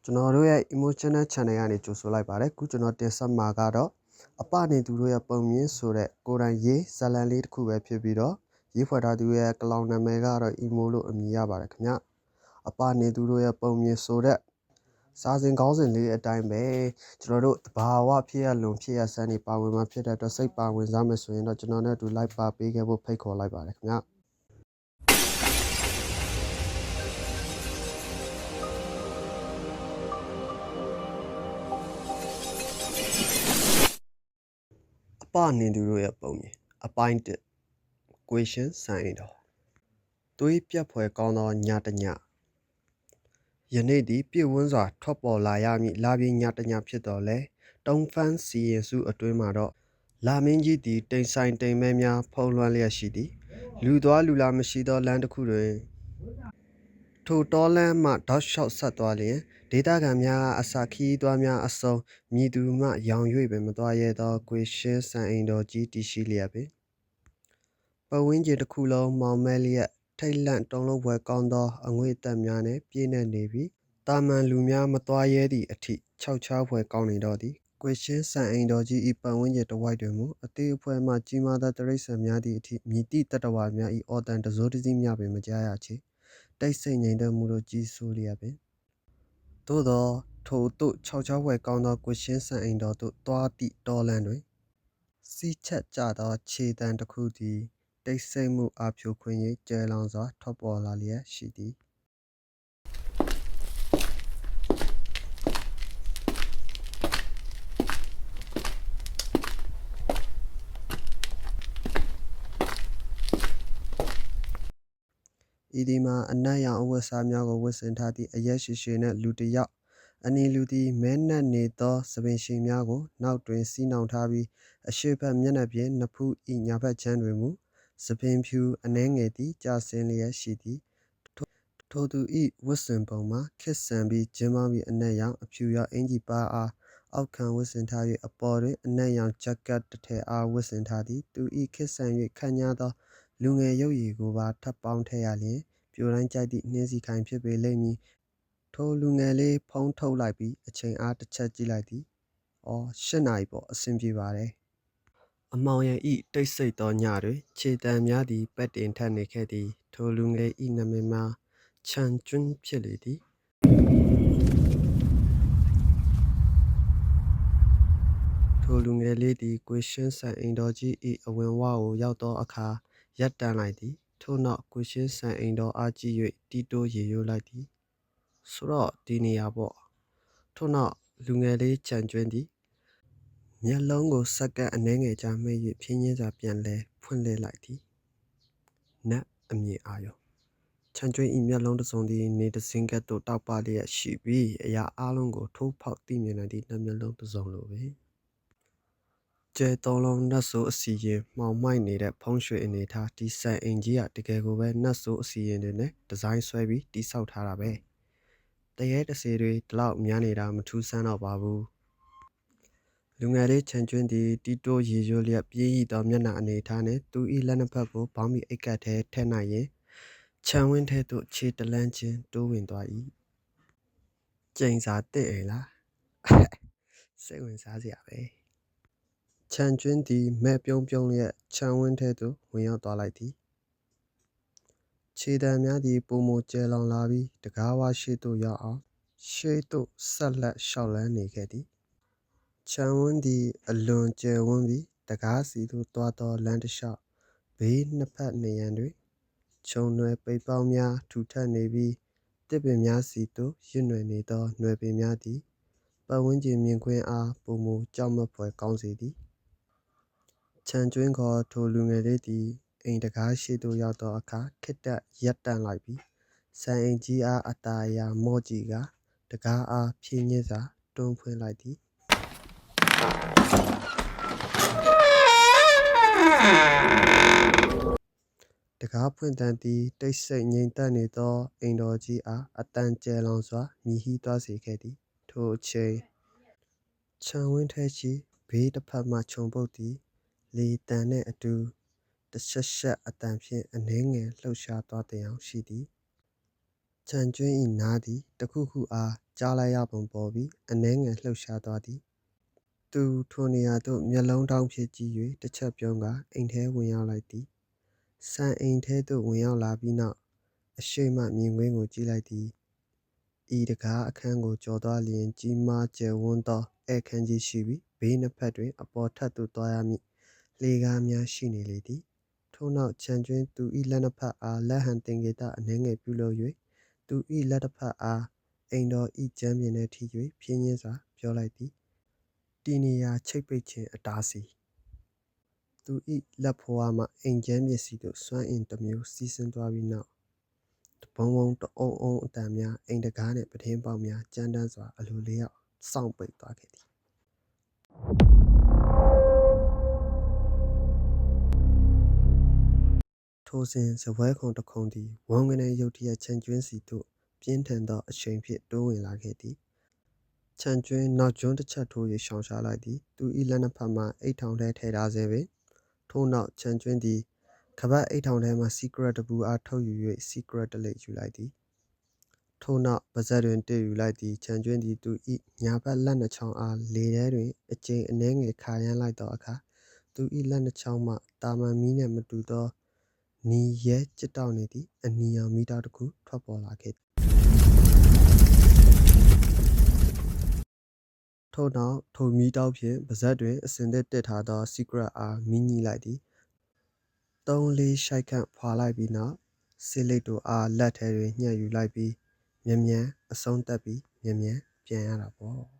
ကျွန်တော်တို့ရဲ့ emotional channel ကနေကြိုဆိုလိုက်ပါတယ်ခုကျွန်တော်တင်ဆက်မှာကတော့အပနေသူတို့ရဲ့ပုံမြင်ဆိုတဲ့ကိုယ်တိုင်ရေးဇာတ်လမ်းလေးတစ်ခုပဲဖြစ်ပြီးတော့ရေးဖွဲ့ထားသူရဲ့ကလောင်နာမည်ကတော့ emo လို့အမည်ရပါတယ်ခင်ဗျအပနေသူတို့ရဲ့ပုံမြင်ဆိုတဲ့စာစဉ်ကောင်းစဉ်လေးအတိုင်းပဲကျွန်တော်တို့တဘာဝဖြစ်ရလုံဖြစ်ရဆန်းနေပါဝင်မှာဖြစ်တဲ့အတွက်စိတ်ပါဝင်စားမယ်ဆိုရင်တော့ကျွန်တော်နဲ့အတူ like ပါပေးခဲ့ဖို့ဖိတ်ခေါ်လိုက်ပါတယ်ခင်ဗျအပနေသူတို့ရဲ့ပုံမြင်အပိုင်း1 question စံအိမ်တော်သွေးပြတ်ဖွယ်ကောင်းသောညတညယနေ့သည်ပြည့်ဝန်းစွာထွက်ပေါ်လာရမည့်လာပြင်းညတညဖြစ်တော်လဲတုံးဖန်းစီရင်စုအတွင်းမှာတော့လာမင်းကြီးသည်တိမ်ဆိုင်တိမ်မဲများဖုံးလွှမ်းလျက်ရှိသည်လူသွားလူလာမရှိသောလမ်းတစ်ခုတွင်ထိုတောလမ်းမှတောက်လျှောက်ဆက်သွားလျင်ဒေသခံများအစာခီးသွားများအစုံမြည်သူမှရောင်၍ပင်မသွားရဲသောကွေရှင်းစံအိမ်တော်ကြီးတည်ရှိလျက်ပင်ပတ်ဝန်းကျင်တစ်ခုလုံးမောင်မဲလျက်ထိတ်လန့်တုန်လှုပ်ဖွယ်ကောင်းသောအငွေ့အသက်များနှင့်ပြည့်နှက်နေပြီးတာမန်လူများမသွားရဲသည့်အထိခြောက်ခြားဖွယ်ကောင်းနေတော့သည်ကွေရှင်းစံအိမ်တော်ကြီး၏ပတ်ဝန်းကျင်တစ်ဝိုက်တွင်မူအသေးအဖွဲမှကြီးမားသောတိရစ္ဆာန်များသည့်အထိမြည်သည့်တတ္တဝါများ၏အော်တန်တစိုးတစည်းများပင်မကြားရချေတိတ်ဆိတ်ငြိမ်သက်မှုတို့ကြီးစိုးလျက်ပင်သို့သောထိုသို့ခြောက်ခြားဖွယ်ကောင်းသောကွေရှင်းစံအိမ်တော်သို့သွားသည့်တောလမ်းတွင်စီးချက်ကျသောခြေတံတစ်ခုသည်တိတ်ဆိတ်မှုအားဖြိုခွင်း၍ကျယ်လောင်စွာထွက်ပေါ်လာလျက်ရှိသည်ဤဒီမှာအနက်ရောင်အဝတ်စားများကိုဝတ်ဆင်ထားသည့်အရက်ရှည်ရှည်နှင့်လူတစ်ယောက်အနီလူသည်မဲနက်နေသောသပင်ရှည်များကိုနောက်တွင်စီးနှောင်ထားပြီးအရှေ့ဘက်မျက်နှာပြင်နဖူး၏ညာဘက်ခြမ်းတွင်မူသပင်ဖြူအနှဲငယ်သည်ကျဆင်းလျက်ရှိသည်ထိုသူ၏ဝတ်ဆင်ပုံမှာခစ်ဆန်ပြီးကျင်းပေါင်းပြီးအနက်ရောင်အဖြူရောင်အင်ကြီးပါအားအောက်ခံဝတ်ဆင်ထား၍အပေါ်တွင်အနက်ရောင်ဂျက်ကတ်တစ်ထည်အားဝတ်ဆင်ထားသည်သူ၏ခစ်ဆန်၍ခန့်ညားသောလူငယ်ရုပ်ရည်ကိုပါထပ်ပေါင်းထည့်ရလျင်ပြိုတိုင်းကြိုက်သည့်နှင်းစီခိုင်ဖြစ်ပေလိမ့်မည်ထိုလူငယ်လေးဖုံးထုတ်လိုက်ပြီးအချိန်အားတစ်ချက်ကြည့်လိုက်သည်8 နာရီပေါ့အဆင်ပြေပါတယ်အမောင်ရန်ဤတိတ်ဆိတ်သောညတွင်ခြေတံများသည်ပက်တင်ထက်နေခဲ့သည်ထိုလူငယ်ဤနာမည်မှာချန်ကျွန်းဖြစ်လေသည်ထိုလူငယ်လေးသည်ကွေရှင်းစံအိမ်တော်ကြီး၏အဝင်ဝကိုရောက်သောအခါရပ်တန့်လိုက်သည်ထို့နောက်ကွေရှင်းစံအိမ်တော်အားကြည့်၍တီးတိုးရေရိုးလိုက်သည်ဆိုတော့ဒီနေရာပေါ့ထို့နောက်လူငယ်လေးချန်ကျွန်းသည်မျက်လုံးကိုစက္ကန့်အနည်းငယ်ကြာမှိတ်၍ဖြင်းချင်းစွာပြန်လဲဖွင့်လှစ်လိုက်သည်နတ်အမြင်အာရုံချန်ကျွန်း၏မျက်လုံးတစ်စုံသည်နေတစင်းကဲ့သို့တောက်ပလျက်ရှိပြီးအရာအလုံးကိုထိုးဖောက်သိမြင်နိုင်သည့်နှမျက်လုံးတစ်စုံလိုပဲကျဲသုံးလုံးနတ်ဆိုးအစီရင်မှောင်မိုက်နေတဲ့ဖုံးရွှေအနေထားဒီစံအိမ်ကြီးကတကယ်ကိုပဲနတ်ဆိုးအစီရင်တွေနဲ့ဒီဇိုင်းဆွဲပြီးတိဆောက်ထားတာပဲတရေတစေတွေဒီလောက်များနေတာမထူးဆန်းတော့ပါဘူးလူငယ်လေးချန်ကျွန်းသည်တီတိုးရေရိုးလျက်ပြေးရသောမျက်နှာအနေထားနှင့်သူ၏လက်နှစ်ဖက်ကိုဘောင်းမီအိတ်ကပ်ထဲထည့်နိုင်ရင်ခြံဝင်းထဲသို့ခြေတလန်းချင်းတိုးဝင်သွား၏ကျိန်စာတစ်အိမ်လားစိတ်ဝင်စားစရာပဲချန်ကျွန်းသည်မဲ့ပြုံးပြုံးလျက်ခြံဝင်းထဲသို့ဝင်ရောက်သွားလိုက်သည်ခြေတံများသည်ပုံမကျဲလောင်လာပြီးတကားဝရှေ့သို့ရောက်အောင်ရှေ့သို့ဆက်လက်လျှောက်လန်းနေခဲ့သည်ခြံဝန်းသည်အလွန်ကျယ်ဝန်းပြီးတကားစီသို့သွားသောလမ်းတစ်လျှောက်ဘေးနှစ်ဖက်နံရံတွင်ခြုံနွယ်ပိတ်ပေါင်းများထူထပ်နေပြီးတစ်ပင်များစီသို့ရစ်နွယ်နေသောနွယ်ပင်များသည်ပတ်ဝန်းကျင်မြင်ကွင်းအားပုံမကြောက်မက်ဖွယ်ကောင်းစေသည်ခြံကျွင်းခေါ်ထိုလူငယ်လေးသည်အိမ်တကားရှိသို့ရောက်သောအခါခေတ္တရပ်တန့်လိုက်ပြီးစံအိမ်ကြီးအားအသာအရာမော့ကြည့်ကာတကားအားဖြည်းညှစ်စွာတွန်းဖွင့်လိုက်သည်တကားဖွင့်သံသည်တိတ်ဆိတ်ငြိမ်သက်နေသောအိမ်တော်ကြီးအားအသံကျယ်လောင်စွာမြည်ဟီးသွားစေခဲ့သည်ထိုအချိန်ခြံဝင်းထဲရှိဘေးတစ်ဖက်မှခြုံပုတ်သည်လေတံနှင့်အတူတရှက်ရှက်အသံဖြင့်အနည်းငယ်လှုပ်ရှားသွားသယောင်ရှိသည် ခြံကျွင်း၏နားသည်တစ်ခုခုအားကြားလိုက်ရပုံပေါ်ပြီးအနည်းငယ်လှုပ်ရှားသွားသည်သူထိုနေရာသို့မျက်လုံးထောင့်ဖြင့်ကြည့်၍တစ်ချက်ပြုံးကာအိမ်ထဲဝင်ရောက်လိုက်သည်ဆန်အိမ်ထဲသို့ဝင်ရောက်လာပြီးနောက်အရှိမမြင်ကွင်းကိုကြည့်လိုက်သည်ဤတကားအခန်းကိုကျော်သွားလျင်ကြီးမားကျယ်ဝန်းသောဧည့်ခန်းကြီးရှိပြီးဘေးနှစ်ဖက်တွင်အပေါ်ထပ်သို့သွားရမည့်လှေကားများရှိနေလေသည်ထို့နောက်ခြံကျွင်းသူ၏လက်နှစ်ဖက်အားလက်ဟန်သင်္ကေတအနည်းငယ်ပြုလုပ်၍သူ၏လက်တစ်ဖက်အားအိမ်တော်၏ကြမ်းပြင်ထဲထိ၍ဖြည်းညှင်းစွာပြောလိုက်သည်တည်နေရာချိတ်ပိတ်ခြင်းအတားအဆီးသူ၏လက်ဖွားမှအိမ်ကြမ်းပြင်စီသို့စွမ်းအင်တစ်မျိုးစီးဆင်းသွားပြီးနောက်တဘုံဘုံတအုံအုံအတန်များအိမ်တကားနှင့်ပြတင်းပေါက်များကြမ်းတမ်းစွာအလိုလျောက်စောင့်ပိတ်သွားခဲ့သည်ထိုစဉ်စားပွဲခုံတစ်ခုံသည်ဝမ်းကနေရုတ်တရက်ခြံကျွင်းစီသို့ပြင်းထန်သောအရှိန်ဖြင့်တိုးဝင်လာခဲ့သည်ခြံကျွင်းနောက်ကျွန်းတစ်ချက်ထိုး၍ရှောင်ရှားလိုက်သည်သူ၏လက်နှစ်ဖက်မှအိတ်ထောင်ထဲထည့်ထားဆဲပင်ထို့နောက်ခြံကျွင်းသည်ကပတ်အိတ်ထောင်ထဲမှစီကရက်တစ်ပူအားထုတ်ယူ၍စီကရက်တစ်လိပ်ယူလိုက်သည်ထို့နောက်ပါးစပ်တွင်တစ်ယူလိုက်သည်ခြံကျွင်းသည်သူ၏ညာဘက်လက်နှစ်ချောင်းအားလေထဲတွင်အကြိမ်အနည်းငယ်ခါရမ်းလိုက်သောအခါသူ၏လက်နှစ်ချောင်းမှတာမန်မီးနှင့်မတူသောနီရဲကျစ်တောက်နေသည့်အနီရောင်မီးတောက်တစ်ခုထွက်ပေါ်လာခဲ့သည်ထို့နောက်ထိုမီးတောက်ဖြင့်ပါးစပ်တွင်အစင်သစ်တစ်ထားသောစီကရက်အားမီးညှိလိုက်သည်3-4 ရှိုက်ခန့်ဖွာလိုက်ပြီးနောက်ဆေးလိပ်တို့အားလက်ထဲတွင်ညှပ်ယူလိုက်ပြီးမြန်မြန်အဆုံးသတ်ပြီးမြန်မြန်ပြန်ရတာပေါ့